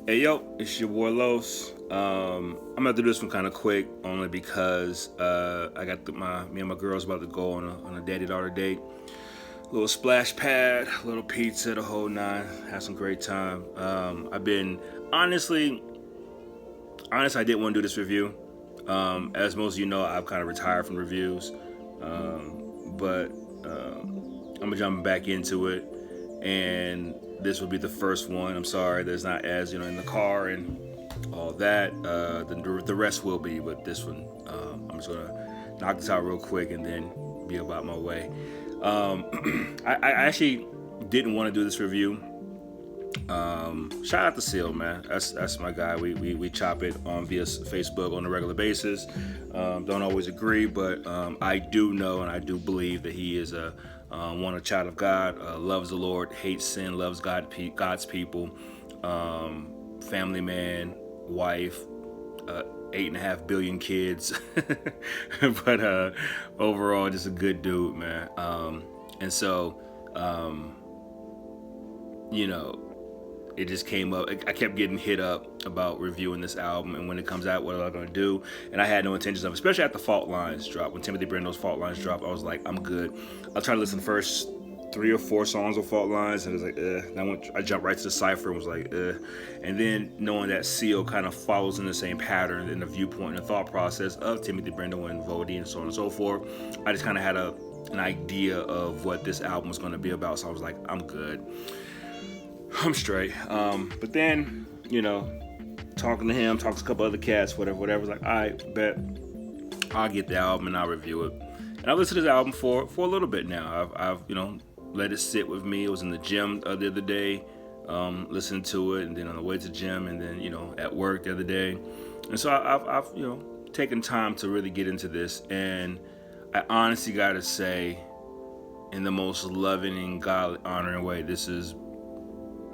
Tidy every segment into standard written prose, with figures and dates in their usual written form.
Hey yo, it's your boy Los. I'm gonna do this one kind of quick, only because I got me and my girls about to go on a daddy-daughter date. Little splash pad, little pizza, the whole nine. Had some great time. I've been honestly, I didn't want to do this review. As most of you know, I've kind of retired from reviews, but I'm gonna jump back into it, and this will be the first one. I'm sorry, there's not as in the car and all that. The rest will be, but this one, I'm just gonna knock this out real quick and then be about my way. I actually didn't want to do this review. Shout out to Zeal, man. That's my guy. We chop it via Facebook on a regular basis. Don't always agree, but I do know and I do believe that he is a child of God, loves the Lord, hates sin, loves God's people, family man, wife, 8.5 billion kids, but overall just a good dude, man. And so it just came up. I kept getting hit up about reviewing this album, and when it comes out, what am I going to do? And I had no intentions of, especially after Fault Lines drop. When Timothy Brendo's Fault Lines dropped, I was like, I'm good. I'll try to listen to the first 3 or 4 songs of Fault Lines, and it was like, Then I jumped right to the Cypher and was like, And then knowing that Zeal kind of follows in the same pattern in the viewpoint and the thought process of Timothy Brendo and Vody and so on and so forth, I just kind of had an idea of what this album was going to be about. So I was like, I'm good. I'm straight. But then, talking to him, talking to a couple other cats, whatever, was like, all right, bet I'll get the album and I'll review it. And I've listened to this album for a little bit now. I've let it sit with me. It was in the gym the other day, listening to it, and then on the way to the gym, and then, at work the other day. And so I've taken time to really get into this. And I honestly got to say, in the most loving and God honoring way, this is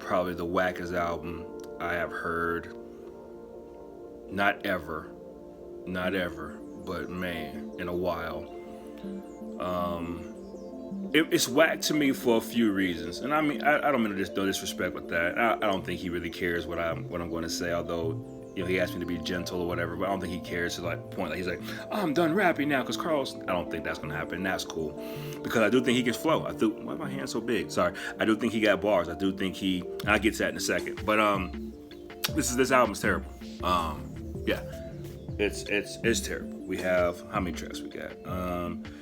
probably the wackest album I have heard. Not ever, but man, in a while. It's whack to me for a few reasons, and I mean, I don't mean to just no disrespect with that. I don't think he really cares what I'm going to say, although he asked me to be gentle or whatever. But I don't think he cares to point. Like he's like, oh, I'm done rapping now, because Carlos. I don't think that's going to happen. And that's cool, because I do think he can flow. Why is my hand so big? Sorry. I do think he got bars. I do think and I'll get to that in a second. But this album is terrible. Yeah, it's terrible. We have, how many tracks we got?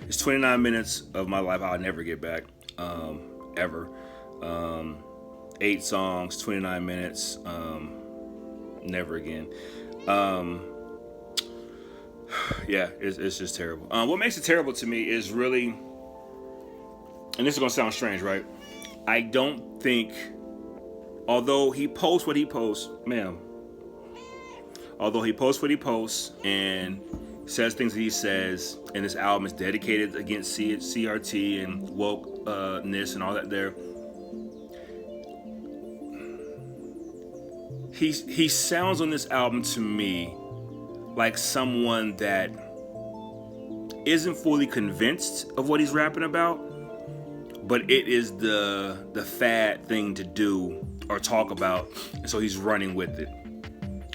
It's 29 minutes of my life I'll never get back, ever. 8 songs, 29 minutes, never again. Yeah, it's just terrible. What makes it terrible to me is really, and this is gonna sound strange, right? I don't think, although he posts what he posts, and says things that he says, and this album is dedicated against CRT and wokeness and all that there. He sounds on this album to me like someone that isn't fully convinced of what he's rapping about, but it is the fad thing to do or talk about, and so he's running with it.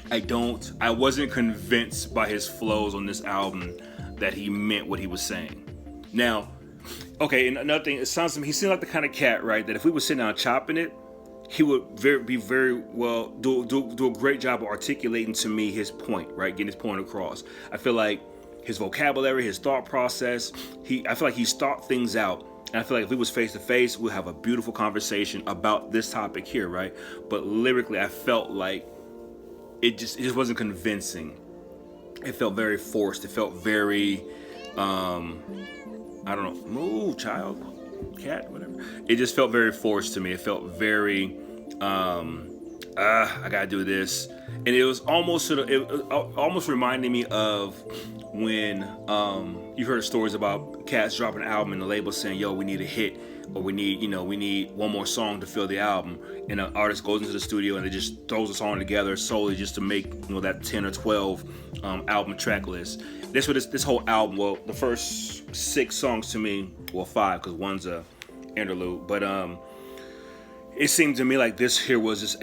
I wasn't convinced by his flows on this album that he meant what he was saying. Now, okay, and another thing, he seems like the kind of cat, right, that if we were sitting down chopping it, he would do a great job of articulating to me his point, right, getting his point across. I feel like his vocabulary, his thought process, I feel like he's thought things out. And I feel like if we was face to face, we'd have a beautiful conversation about this topic here, right? But lyrically, I felt like it just wasn't convincing. It felt very forced. It felt very, I don't know, move, child, cat, whatever. It just felt very forced to me. It felt very, I gotta do this. And it was almost almost reminding me of when you heard stories about cats dropping an album and the label saying, yo, we need a hit, or we need one more song to fill the album, and an artist goes into the studio and they just throws a song together solely just to make that 10 or 12 album track list. That's what this whole album, well, the first 6 songs to me, well, 5, because one's a interlude, but it seemed to me like this here was just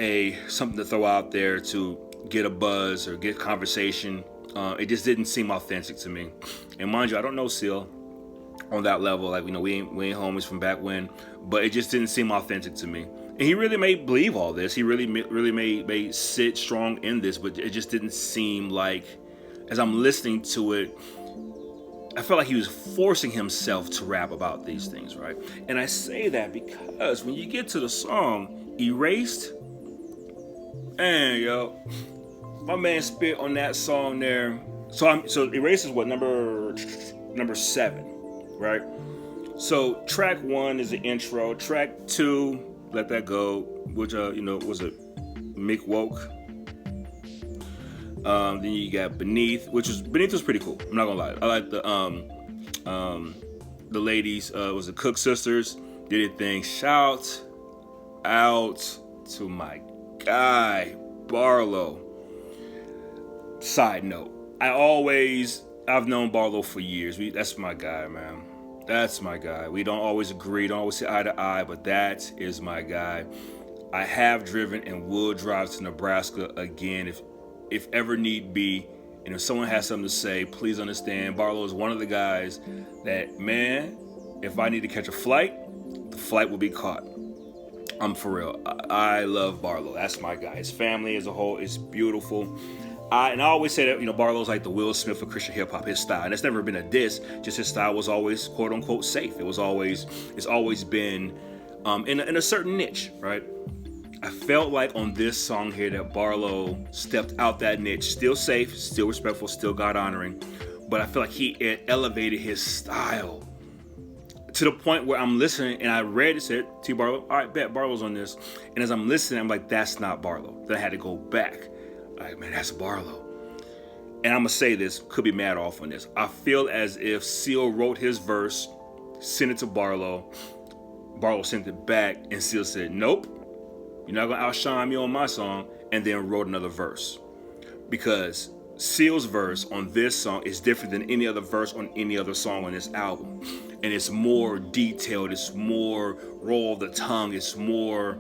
something to throw out there to get a buzz or get conversation. It just didn't seem authentic to me. And mind you, I don't know Zeal on that level. Like, we ain't homies from back when, but it just didn't seem authentic to me. And he really may believe all this. He really may sit strong in this, but it just didn't seem like, as I'm listening to it, I felt like he was forcing himself to rap about these things, right? And I say that because when you get to the song Erased, and yo, my man spit on that song there. So Erased is what, number 7, right? So track 1 is the intro. Track 2, Let That Go, which was it Mick Woke. Then you got Beneath was pretty cool. I'm not gonna lie. I like the ladies, was the Cook sisters, did their thing. Shout out to my guy Barlow. Side note, I've known Barlow for years. That's my guy, man. That's my guy. We don't always agree, don't always see eye to eye, but that is my guy. I have driven and will drive to Nebraska again if ever need be. And if someone has something to say, please understand, Barlow is one of the guys that, man, if I need to catch a flight, the flight will be caught. I'm for real. I love Barlow. That's my guy. His family as a whole is beautiful. I always say that, Barlow's like the Will Smith of Christian hip hop, his style. And it's never been a diss, just his style was always quote unquote safe. It's always been in a certain niche, right? I felt like on this song here that Barlow stepped out that niche, still safe, still respectful, still God honoring, but I feel like he elevated his style to the point where I'm listening and I read it, said T Barlow, all right, bet Barlow's on this. And as I'm listening, I'm like, that's not Barlow. Then I had to go back. Like, man, that's Barlow. And I'm gonna say this, could be mad off on this. I feel as if Zeal wrote his verse, sent it to Barlow. Barlow sent it back, and Zeal said, nope, you're not gonna outshine me on my song, and then wrote another verse. Because Zeal's verse on this song is different than any other verse on any other song on this album. And it's more detailed, it's more roll of the tongue, it's more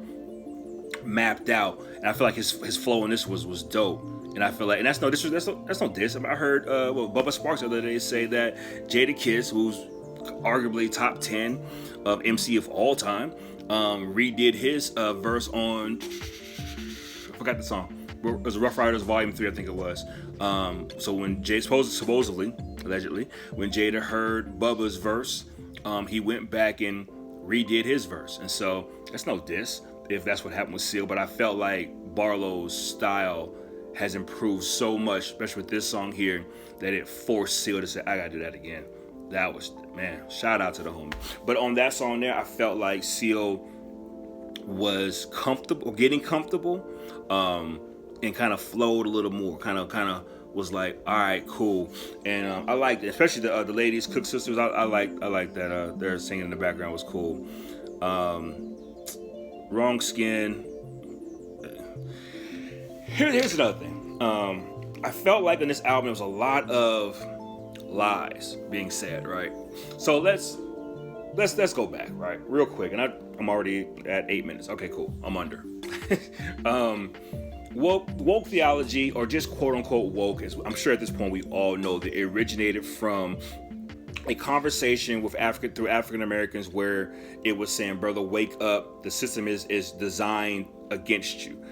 mapped out. And I feel like his flow in this was dope. And I feel like, and that's no diss. I heard Bubba Sparks the other day say that Jadakiss, who's arguably top 10 of MC of all time, redid his verse on, I forgot the song. It was Rough Riders Volume 3, I think it was. So when allegedly, when Jada heard Bubba's verse, he went back and redid his verse. And so that's no diss if that's what happened with Zeal, but I felt like Barlow's style has improved so much, especially with this song here, that it forced Zeal to say, I gotta do that again. That was, man, shout out to the homie. But on that song there, I felt like Zeal was getting comfortable, and kind of flowed a little more, kind of was like, all right, cool. And I liked it, especially the ladies, Cook sisters. I like that their singing in the background was cool. Wrong Skin. Here's another thing. I felt like in this album there was a lot of lies being said, right? So let's go back, right, real quick. And I'm already at 8 minutes. Okay, cool. I'm under. Woke theology, or just quote unquote woke, as I'm sure at this point we all know that it originated from a conversation with African Americans where it was saying, brother, wake up, the system is designed against you.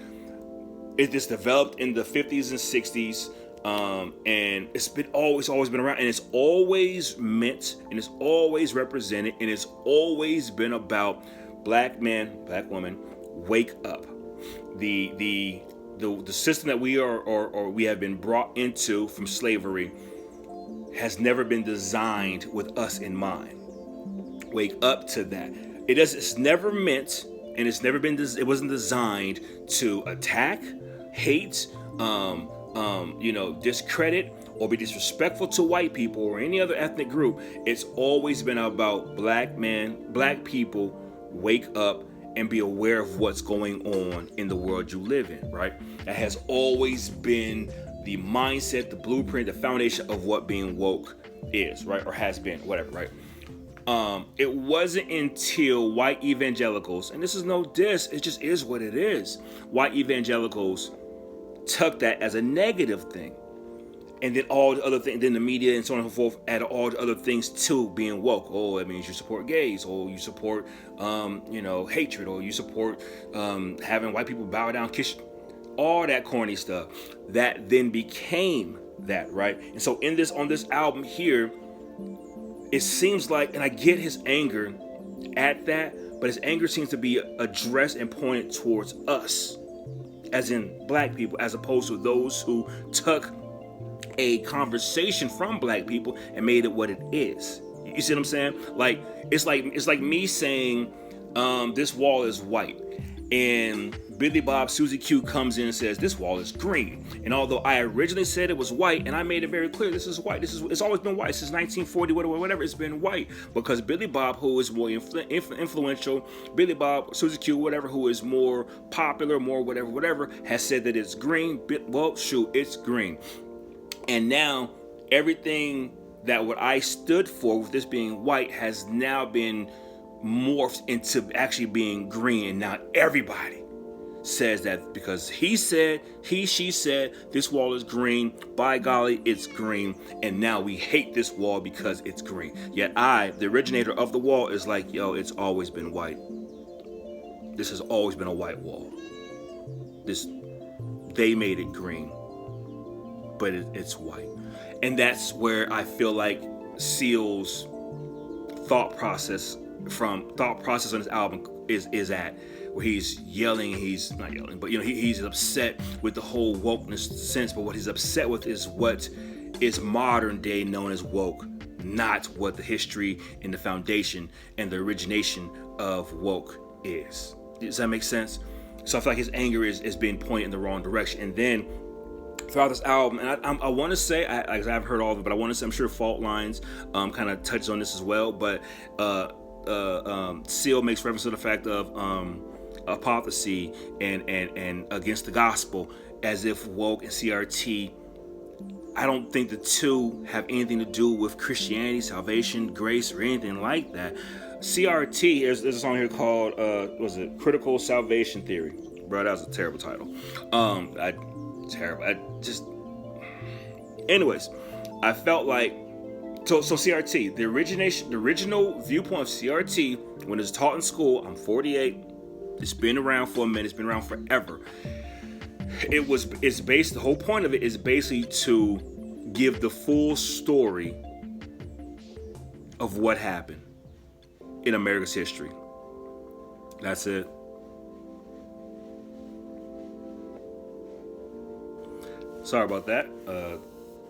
It is developed in the 50s and 60s, and it's been always been around, and it's always meant, and it's always represented, and it's always been about black man, black woman, wake up. The system that we are or we have been brought into from slavery has never been designed with us in mind. Wake up to that. It's never meant, and it wasn't designed to attack, hate, discredit, or be disrespectful to white people or any other ethnic group. It's always been about black people, wake up and be aware of what's going on in the world you live in, right? That has always been the mindset, the blueprint, the foundation of what being woke is, right? Or has been, whatever, right? It wasn't until white evangelicals, and this is no diss, it just is what it is. White evangelicals took that as a negative thing. And then all the other things, then the media and so on and so forth added all the other things to being woke. Oh, that means you support gays, or you support, hatred, or you support having white people bow down, kiss, all that corny stuff. That then became that, right? And so on this album here, it seems like, and I get his anger at that, but his anger seems to be addressed and pointed towards us, as in black people, as opposed to those who took a conversation from black people and made it what it is. You see what I'm saying? Like it's like me saying this wall is white, and Billy Bob Susie Q comes in and says this wall is green. And although I originally said it was white, and I made it very clear this is white, it's always been white since 1940, whatever, it's been white, because Billy Bob, who is more influential, Billy Bob Susie Q, whatever, who is more popular, more whatever, has said that it's green. Well, shoot, it's green. And now everything that what I stood for with this being white has now been morphed into actually being green. And now everybody says that because she said this wall is green. By golly, it's green. And now we hate this wall because it's green. Yet I, the originator of the wall, is like, yo, it's always been white. This has always been a white wall. They made it green, but it's white. And that's where I feel like Zeal's thought process on his album is at, where he's yelling, he's not yelling, but he's upset with the whole wokeness sense, but what he's upset with is what is modern day known as woke, not what the history and the foundation and the origination of woke is. Does that make sense? So I feel like his anger is being pointed in the wrong direction. And then throughout this album, and I want to say, I've heard all of it, but I want to say, I'm sure Fault Lines kind of touches on this as well, but Zeal makes reference to the fact of apostasy and against the gospel, as if woke and CRT, I don't think the two have anything to do with Christianity, salvation, grace, or anything like that. CRT, there's a song here called, Critical Salvation Theory. Bro, that was a terrible title. Anyways, I felt like, so CRT, the original viewpoint of CRT, when it's taught in school, I'm 48, it's been around for a minute, it's been around forever. The whole point of it is basically to give the full story of what happened in America's history. That's it. Sorry about that.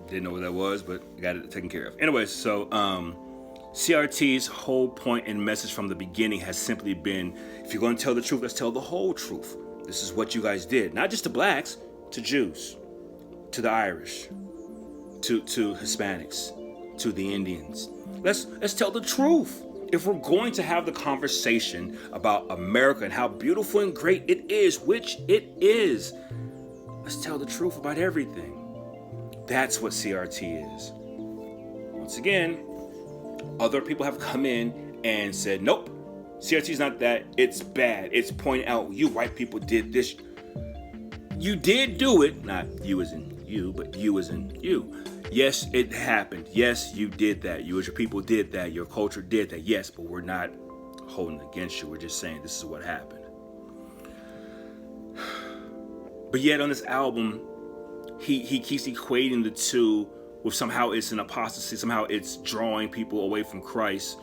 Didn't know what that was, but got it taken care of. Anyways, so CRT's whole point and message from the beginning has simply been, if you're going to tell the truth, let's tell the whole truth. This is what you guys did. Not just to blacks, to Jews, to the Irish, to Hispanics, to the Indians. Let's tell the truth. If we're going to have the conversation about America and how beautiful and great it is, which it is, let's tell the truth about everything. That's what CRT is. Once again, other people have come in and said, nope, CRT is not that. It's bad. It's pointing out you white people did this. You did do it. Not you as in you, but you as in you. Yes, it happened. Yes, you did that. You as your people did that. Your culture did that. Yes, but we're not holding it against you. We're just saying this is what happened. But yet on this album, he keeps equating the two with somehow it's an apostasy, somehow it's drawing people away from Christ.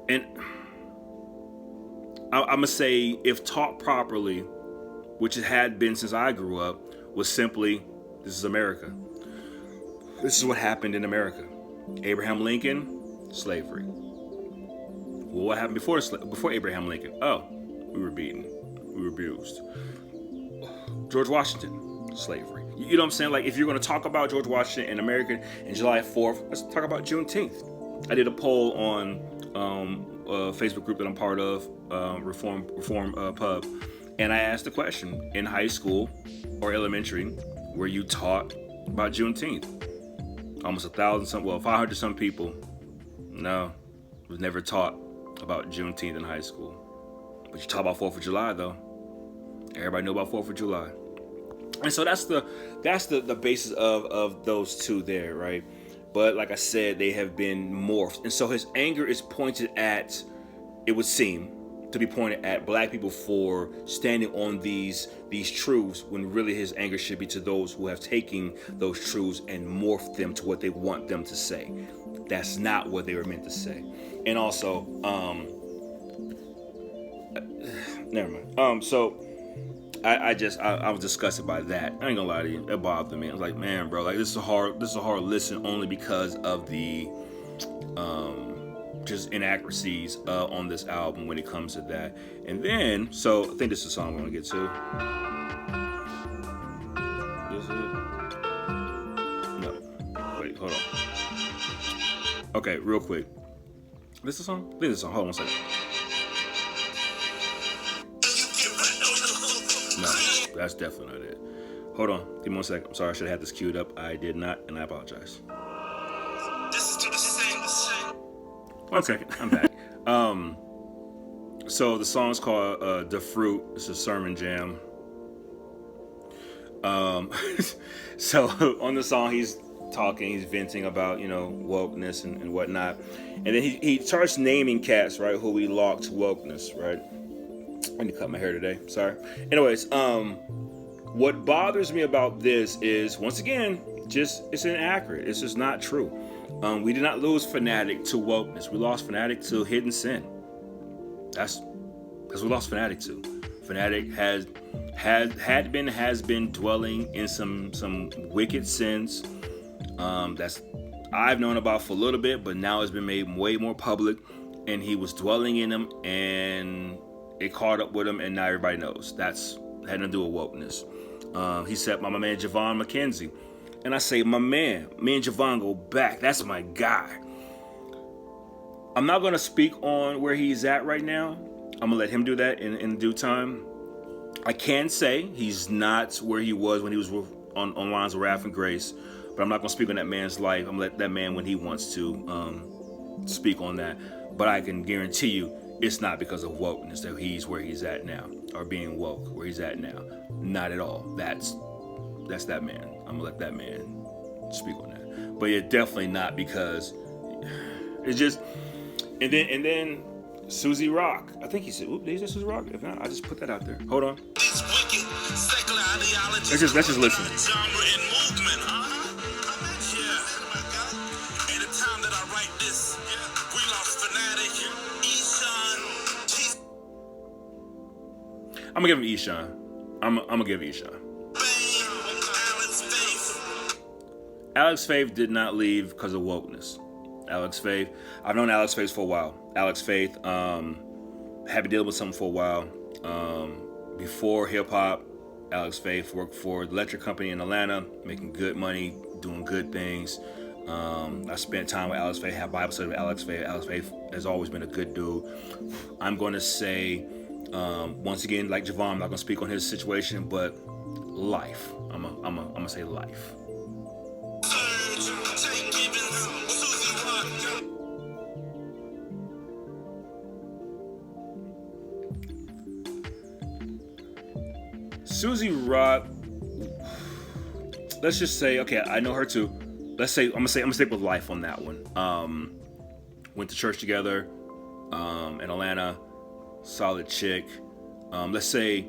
And I'm going to say, if taught properly, which it had been since I grew up, was simply, this is America. This is what happened in America. Abraham Lincoln, slavery. Well, what happened before Abraham Lincoln? Oh, we were beaten. We were abused. George Washington, slavery. You know what I'm saying? Like, if you're going to talk about George Washington and America and July 4th, let's talk about Juneteenth. I did a poll on a Facebook group that I'm part of, Reform Pub, and I asked the question, in high school or elementary, were you taught about Juneteenth? Almost 500 some people. No, was never taught about Juneteenth in high school. But you talk about 4th of July though. Everybody know about 4th of July. And so that's the basis of those two there, right? But like I said, they have been morphed. And so his anger is pointed at, it would seem to be pointed at black people for standing on these truths, when really his anger should be to those who have taken those truths and morphed them to what they want them to say. That's not what they were meant to say. And also, never mind. So I was disgusted by that. I ain't gonna lie to you, it bothered me. I was like, man, bro, like this is a hard listen, only because of the just inaccuracies on this album when it comes to that. And then, so I think this is the song I want to get to. This is it? No, wait, hold on. Okay, real quick. This is the song? I think this is the song. Hold on 1 second. No, that's definitely not it. Hold on, give me 1 second. I'm sorry, I should have had this queued up. I did not, and I apologize. This is to the same. 1 second, I'm back. So the song's called "The Fruit." It's a sermon jam. So on the song, he's talking, he's venting about, wokeness and whatnot, and then he starts naming cats, right, who he locked to wokeness, right. I need to cut my hair today. Sorry. Anyways, what bothers me about this is, once again, it's inaccurate. It's just not true. We did not lose Fanatic to wokeness. We lost Fanatic to hidden sin. That's we lost Fanatic to. Fanatic has been dwelling in some wicked sins. That's I've known about for a little bit, but now it's been made way more public. And he was dwelling in them, and it caught up with him, and now everybody knows. That's had nothing to do with wokeness. He said, my man Javon McKenzie. And I say, my man, me and Javon go back. That's my guy. I'm not going to speak on where he's at right now. I'm going to let him do that in due time. I can say he's not where he was when he was on Lines of Wrath and Grace. But I'm not going to speak on that man's life. I'm going to let that man, when he wants to, speak on that. But I can guarantee you, it's not because of wokeness that he's where he's at now, or being woke where he's at now. Not at all. That's that man. I'm gonna let that man speak on that. But yeah, definitely not, because it's just. And then Susie Rock. I think he said, "Oop, did he say Susie Rock?" If not, I just put that out there. Hold on. Let's just listen. I'm gonna give him Eshawn. I'm gonna give Eshawn. Alex Faith did not leave because of wokeness. Alex Faith, I've known Alex Faith for a while. Alex Faith had been dealing with something for a while. Before hip hop, Alex Faith worked for the electric company in Atlanta, making good money, doing good things. I spent time with Alex Faith, had Bible study with Alex Faith. Alex Faith has always been a good dude. I'm going to say, once again, like Javon, I'm not going to speak on his situation, but life. I'm gonna say life. Susie Rock, let's just say, okay, I know her too. Let's say I'm gonna stick with life on that one. Went to church together in Atlanta, solid chick. Let's say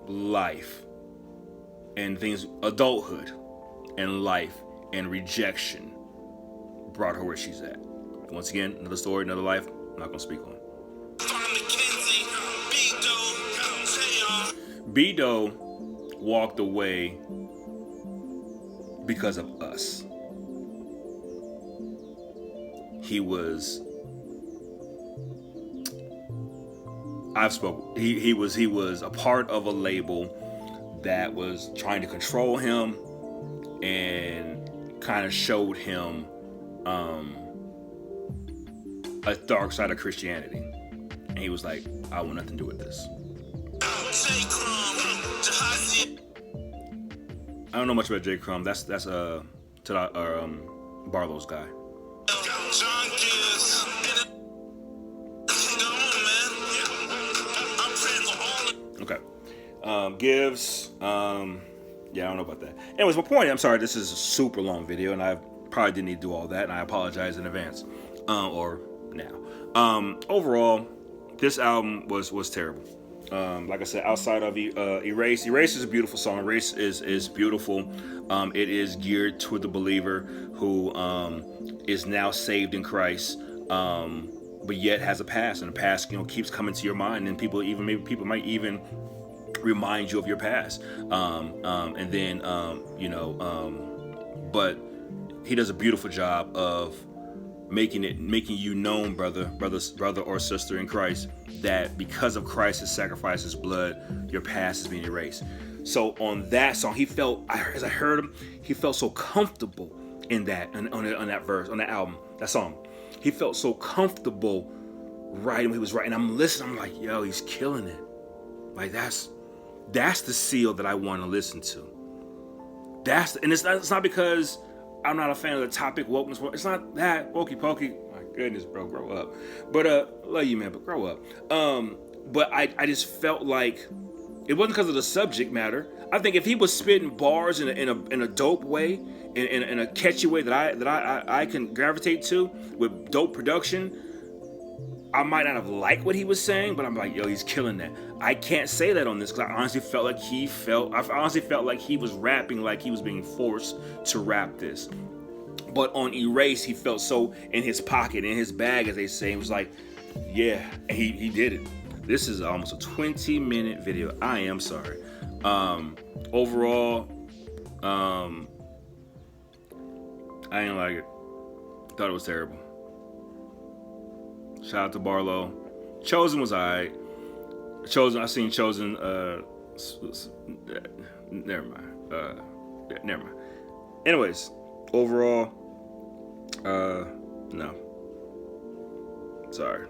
life and things, adulthood and life and rejection brought her where she's at. Once again, another story, another life. I'm not gonna speak on. B-Do walked away because of us. He was a part of a label that was trying to control him and kind of showed him a dark side of Christianity. And he was like, I want nothing to do with this. I don't know much about J. Crumb. That's Barlow's guy. Okay. Gives. Yeah, I don't know about that. Anyways, my point. I'm sorry. This is a super long video, and I probably didn't need to do all that, and I apologize in advance, or now. Overall, this album was terrible. Like I said, outside of Erase is a beautiful song. Erase is beautiful. It is geared toward the believer who is now saved in Christ, but yet has a past, and the past keeps coming to your mind, and people might even remind you of your past, and then but he does a beautiful job of making you known, brother or sister in Christ, that because of Christ's sacrifice, his blood, your past is being erased. So on that song, as I heard him, he felt so comfortable in that, on that verse, on that album, that song. He felt so comfortable writing what he was writing. I'm listening, I'm like, yo, he's killing it. Like that's the Zeal that I want to listen to. And it's not because I'm not a fan of the topic wokeness. It's not that. Wokie, my goodness, bro, grow up. But love you, man, but grow up. But I just felt like it wasn't because of the subject matter. I think if he was spitting bars in a dope way, in a catchy way that I can gravitate to with dope production, I might not have liked what he was saying, but I'm like, yo, he's killing that. I can't say that on this because I honestly felt like he was rapping like he was being forced to rap this. But on Erase, he felt so in his pocket, in his bag, as they say. It was like, yeah, he did it. This is almost a 20-minute video. I am sorry. Overall, I didn't like it. Thought it was terrible. Shout out to Barlow. Chosen was alright. I seen Chosen. Never mind. Never mind. Anyways, overall, no. Sorry.